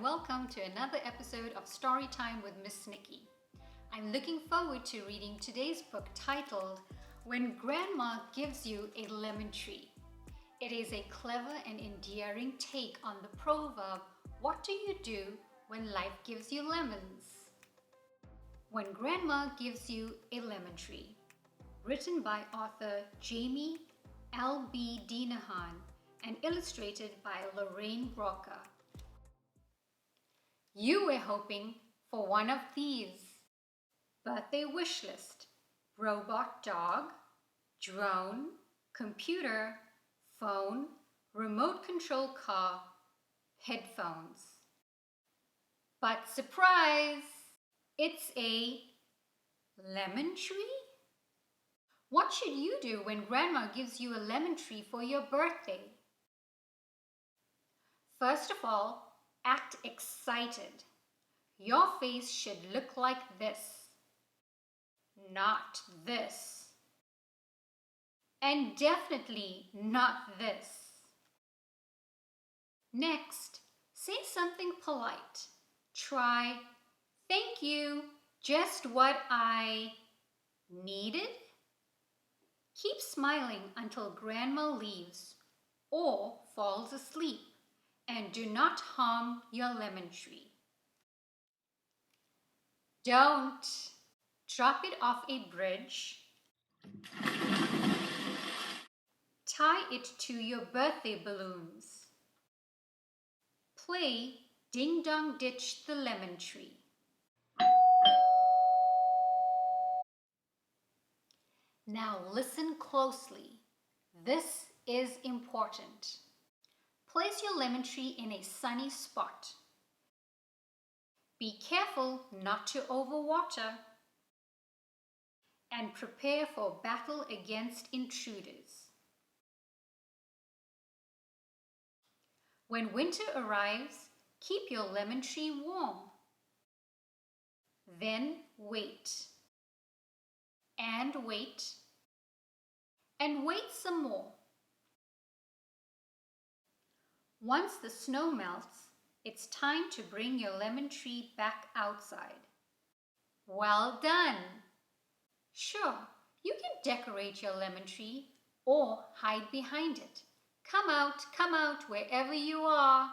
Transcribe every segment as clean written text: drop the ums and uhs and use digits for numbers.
and welcome to another episode of Storytime with Ms Nikki. I'm looking forward to reading today's book titled When Grandma Gives You a Lemon Tree. It is a clever and endearing take on the proverb, what do you do when life gives you lemons? When Grandma Gives You a Lemon Tree. Written by author Jamie L.B. Deenihan and illustrated by Lorraine Rocha. You were hoping for one of these: birthday wish list, robot dog, drone, computer, phone, remote control car, headphones. But surprise! It's a lemon tree? What should you do when Grandma gives you a lemon tree for your birthday? First of all, act excited. Your face should look like this, not this, and definitely not this. Next, say something polite. Try, thank you, just what I needed. Keep smiling until Grandma leaves or falls asleep, and do not harm your lemon tree. Don't drop it off a bridge. Tie it to your birthday balloons. Play Ding Dong Ditch the Lemon Tree. Now listen closely. This is important. Place your lemon tree in a sunny spot. Be careful not to overwater. And prepare for battle against intruders. When winter arrives, keep your lemon tree warm. Then wait. And wait. And wait some more. Once the snow melts, it's time to bring your lemon tree back outside. Well done! Sure, you can decorate your lemon tree or hide behind it. Come out wherever you are.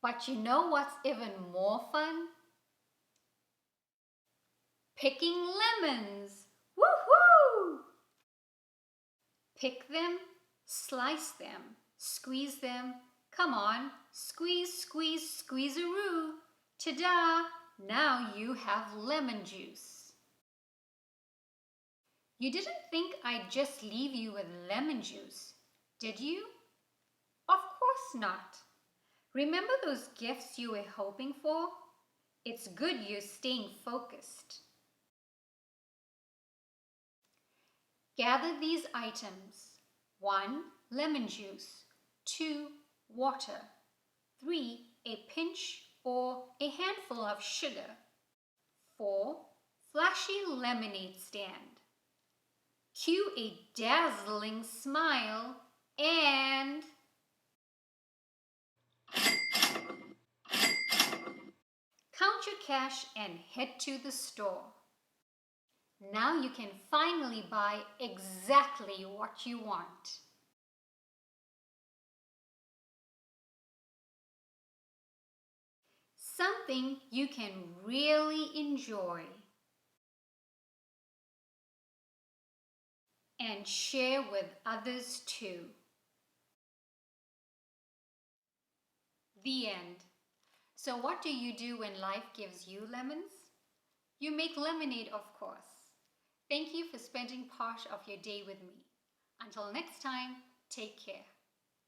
But you know what's even more fun? Picking lemons! Woohoo! Pick them, slice them, squeeze them. Come on, squeeze, squeeze, squeeze-a-roo. Ta-da! Now you have lemon juice. You didn't think I'd just leave you with lemon juice, did you? Of course not. Remember those gifts you were hoping for? It's good you're staying focused. Gather these items. 1. Lemon juice. 2. Water. 3. A pinch or a handful of sugar. 4. Flashy lemonade stand. Cue a dazzling smile and count your cash and head to the store. Now you can finally buy exactly what you want. Something you can really enjoy and share with others too. The end. So what do you do when life gives you lemons? You make lemonade, of course. Thank you for spending part of your day with me. Until next time, take care.